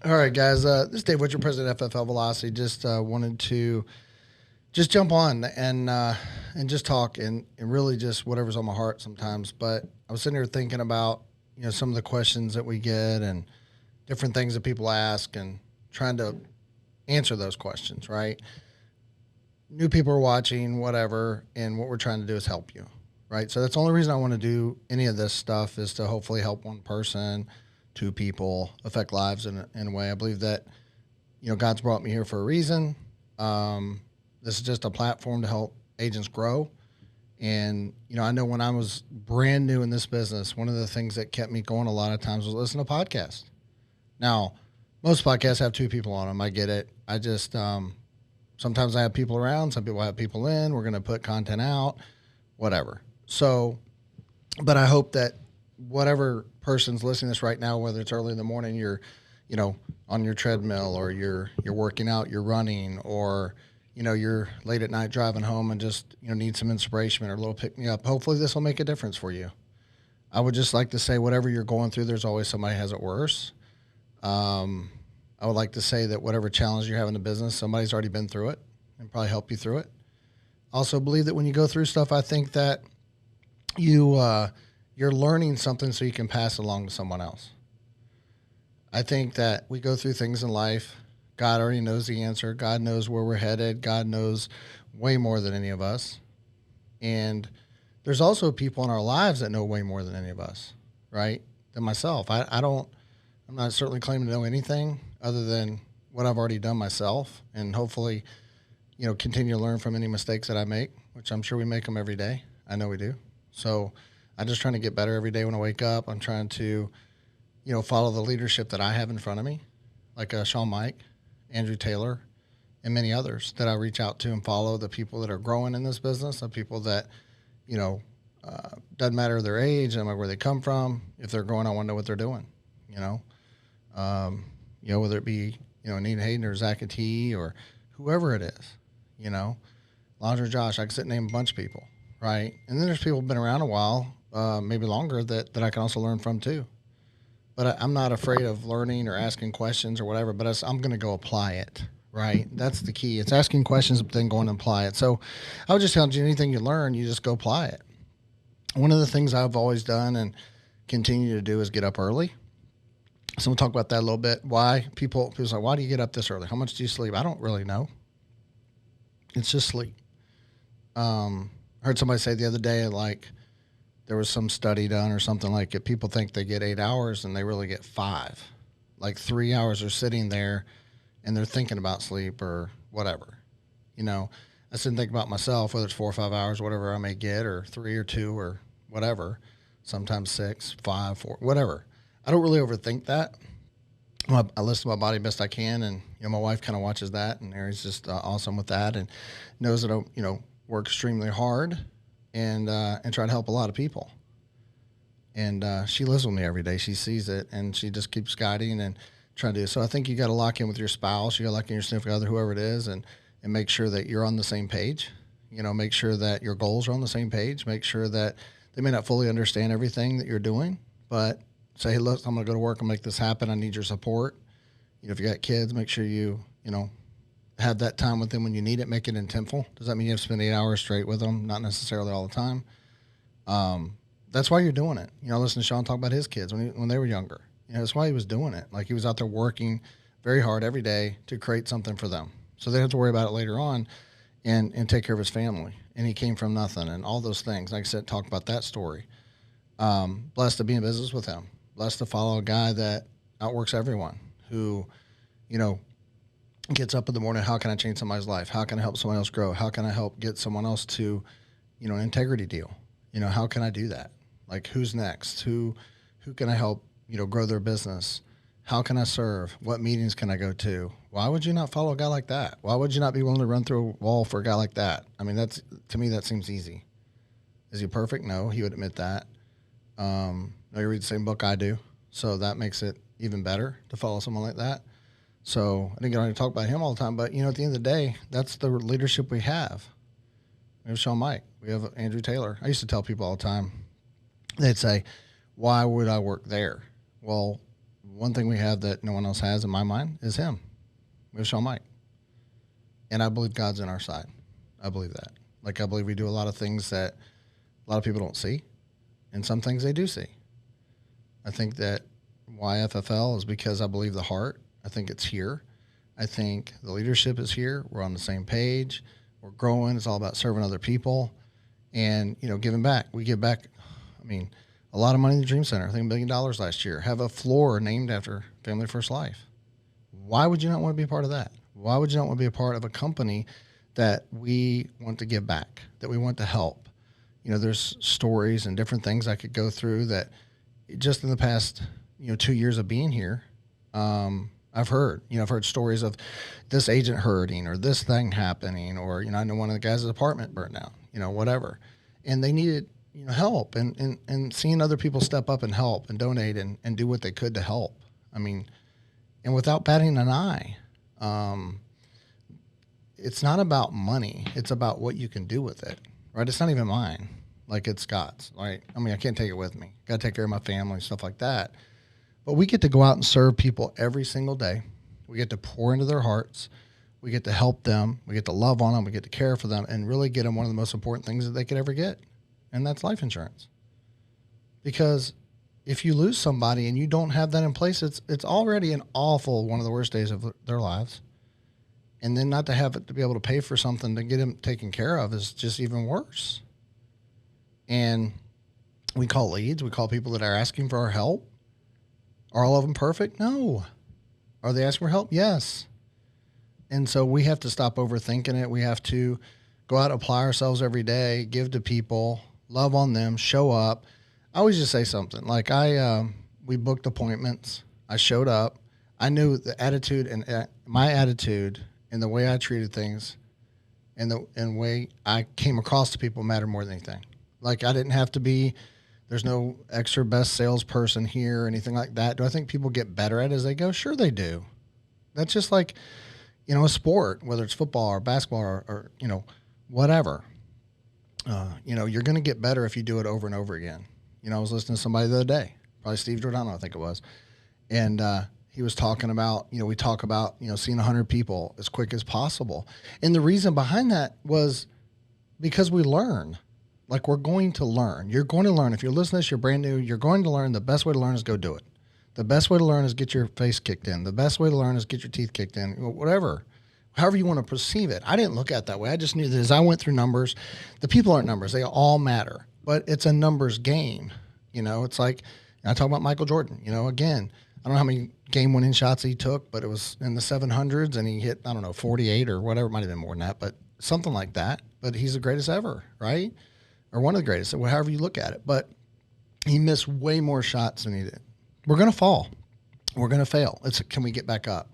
All right, guys. This is Dave Whichard, President of FFL Velocity. Just wanted to just jump on and just talk and really just whatever's on my heart sometimes. But I was sitting here thinking about some of the questions that we get and different things that people ask and trying to answer those questions. Right? New people are watching, whatever, and what we're trying to do is help you. Right? So that's the only reason I want to do any of this stuff is to hopefully help one person, two people, affect lives in a way. I believe that God's brought me here for a reason. This is just a platform to help agents grow. And I know when I was brand new in this business, one of the things that kept me going a lot of times was listening to podcasts. Now, most podcasts have two people on them. I get it. I just sometimes I have people around. Some people have people in. We're going to put content out, whatever. So, but I hope that whatever person's listening to this right now, whether it's early in the morning, you're, on your treadmill, or you're working out, you're running, or, you're late at night driving home and just, need some inspiration or a little pick me up. Hopefully this will make a difference for you. I would just like to say whatever you're going through, there's always somebody who has it worse. I would like to say that whatever challenge you have in the business, somebody's already been through it and probably help you through it. Also believe that when you go through stuff, I think that you're learning something so you can pass it along to someone else. I think that we go through things in life. God already knows the answer. God knows where we're headed. God knows way more than any of us. And there's also people in our lives that know way more than any of us, right? Than myself. I'm not certainly claiming to know anything other than what I've already done myself, and hopefully, continue to learn from any mistakes that I make, which I'm sure we make them every day. I know we do. So I'm just trying to get better every day when I wake up. I'm trying to, follow the leadership that I have in front of me, like Sean Mike, Andrew Taylor, and many others that I reach out to and follow, the people that are growing in this business, the people that, doesn't matter their age, doesn't matter where they come from. If they're growing, I want to know what they're doing, whether it be, Nina Hayden or Zach T or whoever it is, Londra Josh, I can sit and name a bunch of people. Right. And then there's people who've been around a while, maybe longer, that I can also learn from too. But I'm not afraid of learning or asking questions or whatever, but I'm going to go apply it. Right. That's the key. It's asking questions, but then going and apply it. So I would just tell you, anything you learn, you just go apply it. One of the things I've always done and continue to do is get up early. So we'll talk about that a little bit. Why people say, why do you get up this early? How much do you sleep? I don't really know. It's just sleep. I heard somebody say the other day, like, there was some study done or something like it. People think they get 8 hours and they really get 5. Like 3 hours are sitting there and they're thinking about sleep or whatever. I sit and think about myself, whether it's 4 or 5 hours, whatever I may get, or 3 or 2 or whatever. Sometimes 6, 5, 4, whatever. I don't really overthink that. I listen to my body best I can, and my wife kind of watches that, and Aries just awesome with that, and knows that I work extremely hard and try to help a lot of people. And she lives with me every day. She sees it, and she just keeps guiding and trying to do it. So I think you got to lock in with your spouse, you got to lock in your significant other, whoever it is, and make sure that you're on the same page. Make sure that your goals are on the same page. Make sure that they may not fully understand everything that you're doing, but say, hey, look, I'm going to go to work and make this happen. I need your support. If you got kids, make sure you have that time with them when you need it. Make it intentful. Does that mean you have to spend 8 hours straight with them? Not necessarily all the time. That's why you're doing it. Listen to Sean talk about his kids when they were younger. That's why he was doing it. Like, he was out there working very hard every day to create something for them, so they don't have to worry about it later on and take care of his family. And he came from nothing and all those things. Like I said, talk about that story. Blessed to be in business with him. Blessed to follow a guy that outworks everyone, who, gets up in the morning. How can I change somebody's life? How can I help someone else grow? How can I help get someone else to, an integrity deal? How can I do that? Like, who's next? Who can I help, grow their business? How can I serve? What meetings can I go to? Why would you not follow a guy like that? Why would you not be willing to run through a wall for a guy like that? I mean, to me, that seems easy. Is he perfect? No, he would admit that. No, you read the same book I do, so that makes it even better to follow someone like that. So I didn't get on to talk about him all the time, but at the end of the day, that's the leadership we have. We have Sean Mike. We have Andrew Taylor. I used to tell people all the time, they'd say, why would I work there? Well, one thing we have that no one else has in my mind is him. We have Shawn Mike. And I believe God's on our side. I believe that. Like, I believe we do a lot of things that a lot of people don't see, and some things they do see. I think that why FFL is because I believe the heart. I think it's here. I think the leadership is here. We're on the same page. We're growing. It's all about serving other people and, giving back. We give back, a lot of money in the Dream Center. I think $1 million last year. Have a floor named after Family First Life. Why would you not want to be a part of that? Why would you not want to be a part of a company that we want to give back, that we want to help? There's stories and different things I could go through that just in the past, 2 years of being here, I've heard. I've heard stories of this agent hurting or this thing happening, or, I know one of the guys' apartment burned down, whatever. And they needed, help and seeing other people step up and help and donate and do what they could to help. And without batting an eye, it's not about money. It's about what you can do with it, right? It's not even mine. Like, it's God's, right? I can't take it with me. Got to take care of my family, stuff like that. But we get to go out and serve people every single day. We get to pour into their hearts. We get to help them. We get to love on them. We get to care for them and really get them one of the most important things that they could ever get. And that's life insurance. Because if you lose somebody and you don't have that in place, it's already an awful, one of the worst days of their lives. And then not to have it to be able to pay for something to get them taken care of is just even worse. And we call leads. We call people that are asking for our help. Are all of them perfect? No. Are they asking for help? Yes. And so we have to stop overthinking it. We have to go out and apply ourselves every day, give to people, love on them, show up. I always just say something. Like, we booked appointments. I showed up. I knew the attitude and my attitude and the way I treated things and the way I came across to people mattered more than anything. Like, I didn't have to be, there's no extra best salesperson here or anything like that. Do I think people get better at it as they go? Sure they do. That's just like, a sport, whether it's football or basketball or whatever. You're going to get better if you do it over and over again. I was listening to somebody the other day, probably Steve Giordano, I think it was. And he was talking about, we talk about, seeing 100 people as quick as possible. And the reason behind that was because we learn. Like, we're going to learn. You're going to learn. If you're listening to this, you're brand new, you're going to learn. The best way to learn is go do it. The best way to learn is get your face kicked in. The best way to learn is get your teeth kicked in, whatever. However you want to perceive it. I didn't look at it that way. I just knew that as I went through numbers, the people aren't numbers. They all matter. But it's a numbers game. It's like, I talk about Michael Jordan. Again, I don't know how many game-winning shots he took, but it was in the 700s, and he hit, 48 or whatever. It might have been more than that, but something like that. But he's the greatest ever, right? Or one of the greatest, however you look at it. But he missed way more shots than he did. We're going to fall. We're going to fail. Can we get back up?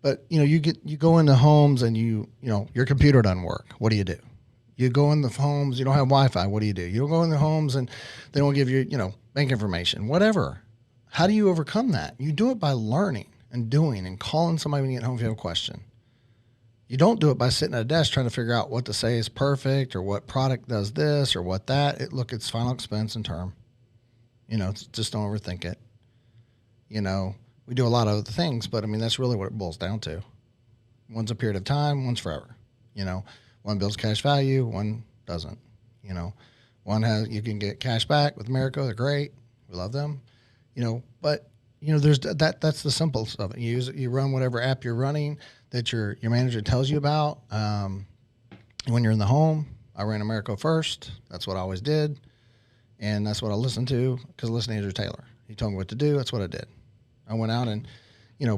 But, you go into homes and your computer doesn't work. What do? You go in the homes, you don't have Wi-Fi. What do? You don't go in the homes and they don't give you, bank information, whatever. How do you overcome that? You do it by learning and doing and calling somebody when you get home if you have a question. You don't do it by sitting at a desk trying to figure out what to say is perfect or what product does this or what that. It's final expense and term. Just don't overthink it. We do a lot of other things, but that's really what it boils down to. One's a period of time, one's forever. One builds cash value, one doesn't. One you can get cash back with America. They're great. We love them. But there's that's the simplest of it. You run whatever app you're running that your manager tells you about. When you're in the home, I ran America first. That's what I always did. And that's what I listened to because I listened to Andrew Taylor. He told me what to do. That's what I did. I went out and,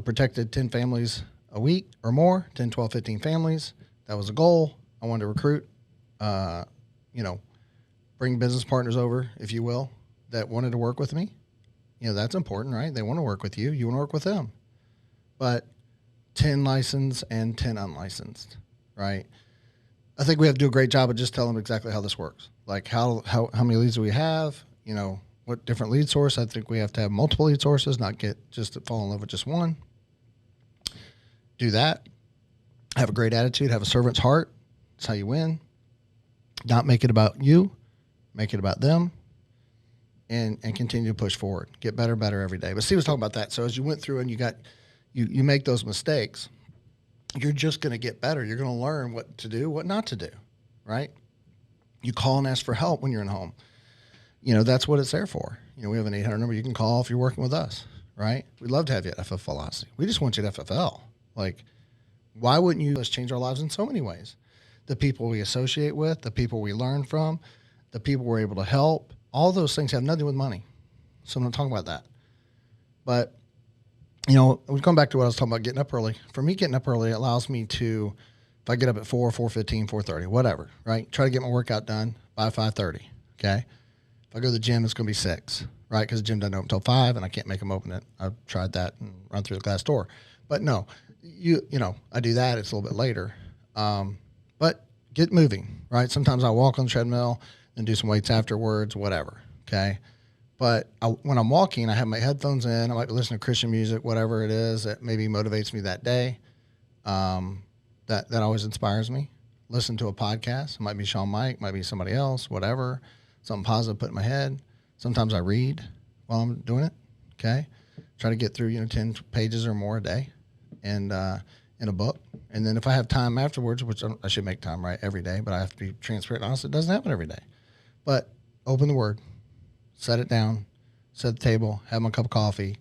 protected 10 families a week or more, 10, 12, 15 families. That was a goal. I wanted to recruit, bring business partners over, if you will, that wanted to work with me. That's important, right? They want to work with you. You want to work with them. But 10 licensed and 10 unlicensed, right? I think we have to do a great job of just telling them exactly how this works. Like how many leads do we have? What different lead source. I think we have to have multiple lead sources, not get just to fall in love with just one. Do that. Have a great attitude. Have a servant's heart. That's how you win. Not make it about you. Make it about them. and continue to push forward, get better, every day. But Steve was talking about that. So as you went through and you make those mistakes, you're just going to get better. You're going to learn what to do, what not to do, right? You call and ask for help when you're in home. That's what it's there for. We have an 800 number you can call if you're working with us, right? We'd love to have you at FFL Velocity. We just want you at FFL. Like, why wouldn't you? Let's change our lives in so many ways. The people we associate with, the people we learn from, the people we're able to help, all those things have nothing with money. So I'm not talking about that. But, we come back to what I was talking about, getting up early. For me, getting up early allows me to, if I get up at 4, 4:15, 4:30, whatever, right? Try to get my workout done by 5:30, okay? If I go to the gym, it's going to be 6, right? Because the gym doesn't open until 5, and I can't make them open it. I've tried that and run through the glass door. But no, I do that. It's a little bit later. But get moving, right? Sometimes I walk on the treadmill and do some weights afterwards, whatever, okay? But when I'm walking, I have my headphones in. I might be listening to Christian music, whatever it is that maybe motivates me that day. That always inspires me. Listen to a podcast. It might be Sean Mike, might be somebody else, whatever. Something positive put in my head. Sometimes I read while I'm doing it, okay? Try to get through, 10 pages or more a day and in a book. And then if I have time afterwards, which I should make time, right, every day, but I have to be transparent and honest, it doesn't happen every day. But open the Word, set it down, set the table, have my cup of coffee,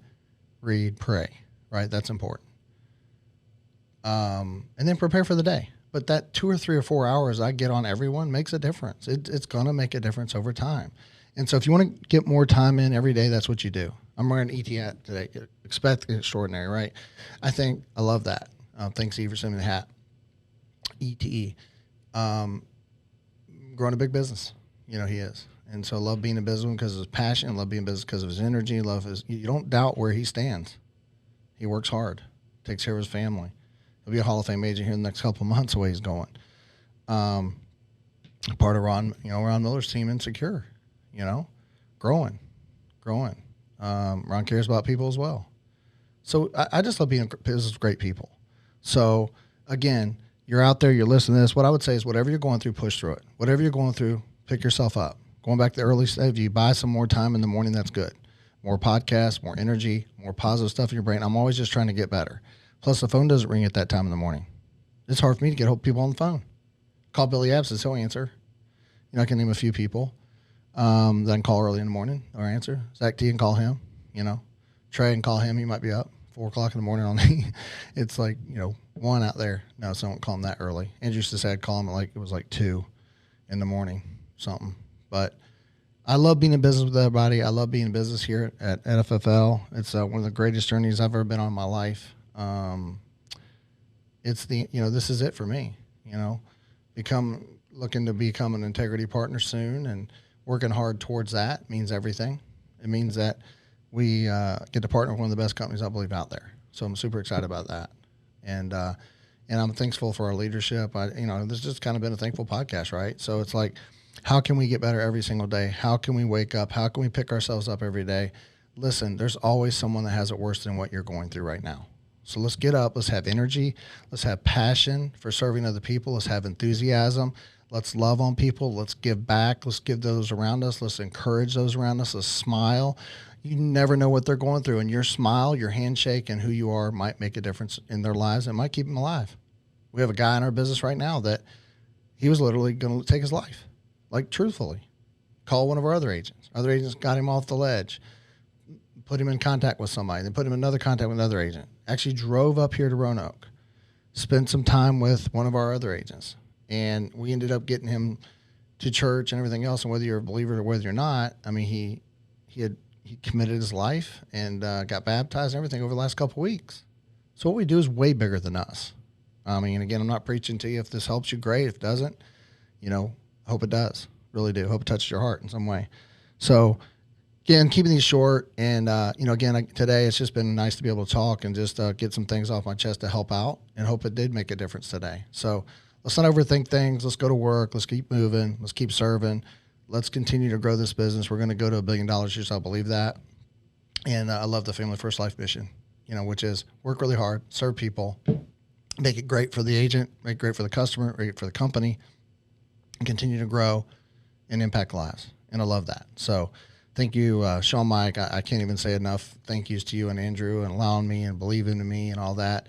read, pray, right? That's important. And then prepare for the day. But that 2 or 3 or 4 hours I get on everyone makes a difference. It's going to make a difference over time. And so if you want to get more time in every day, that's what you do. I'm wearing ET hat today. Expect extraordinary, right? I love that. Thanks, Eve, for sending me the hat. ETE. Growing a big business. He is. And so I love being in business because of his passion. I love being in business because of his energy. You don't doubt where he stands. He works hard, takes care of his family. He'll be a Hall of Fame agent here in the next couple of months the way he's going. Part of Ron Miller's team, Insecure, growing. Ron cares about people as well. So I just love being in business with great people. So again, you're out there, you're listening to this. What I would say is whatever you're going through, push through it. Whatever you're going through, pick yourself up. Going back to the early stage, you buy some more time in the morning, that's good. More podcasts, more energy, more positive stuff in your brain. I'm always just trying to get better. Plus, the phone doesn't ring at that time in the morning. It's hard for me to get people on the phone. Call Billy Absence, he'll answer. I can name a few people that I can call early in the morning or answer. Zach T, and call him, Trey, and call him. He might be up 4 o'clock in the morning on me. It's like, 1 out there. No, so I don't call him that early. Andrew used to say I'd call him it was 2 in the morning, something. But I love being in business with everybody. I love being in business here at FFL. It's one of the greatest journeys I've ever been on in my life. It's this is it for me, looking to become an integrity partner soon and working hard towards that means everything. It means that we get to partner with one of the best companies I believe out there. So I'm super excited about that. And I'm thankful for our leadership. This has just kind of been a thankful podcast, right? So it's like, how can we get better every single day? How can we wake up? How can we pick ourselves up every day? Listen, there's always someone that has it worse than what you're going through right now. So let's get up. Let's have energy. Let's have passion for serving other people. Let's have enthusiasm. Let's love on people. Let's give back. Let's give those around us. Let's encourage those around us. Let's smile. You never know what they're going through. And your smile, your handshake, and who you are might make a difference in their lives. It might keep them alive. We have a guy in our business right now that he was literally going to take his life, like truthfully. Call one of our other agents. Other agents got him off the ledge, put him in contact with somebody, then put him in another contact with another agent. Actually drove up here to Roanoke, spent some time with one of our other agents, and we ended up getting him to church and everything else. And whether you're a believer or whether you're not, I mean, he committed his life and got baptized and everything over the last couple of weeks. So what we do is way bigger than us. I mean, again, I'm not preaching to you. If this helps you, great. If it doesn't, I hope it does. Really do. Hope it touches your heart in some way. So, again, keeping these short. And, today it's just been nice to be able to talk and just get some things off my chest to help out and hope it did make a difference today. So let's not overthink things. Let's go to work. Let's keep moving. Let's keep serving. Let's continue to grow this business. We're going to go to $1 billion years. I believe that. And I love the Family First Life mission, which is work really hard, serve people, make it great for the agent, make it great for the customer, make it great for the company, and continue to grow and impact lives. And I love that. So Thank you, Sean Mike. I can't even say enough thank yous to you and Andrew and allowing me and believing in me and all that.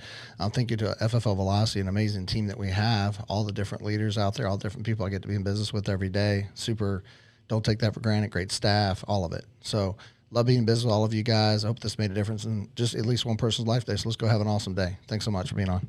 Thank you to FFL Velocity, an amazing team that we have, all the different leaders out there, all the different people I get to be in business with every day. Super, don't take that for granted. Great staff, all of it. So love being in business with all of you guys. I hope this made a difference in just at least one person's life today. So let's go have an awesome day. Thanks so much for being on.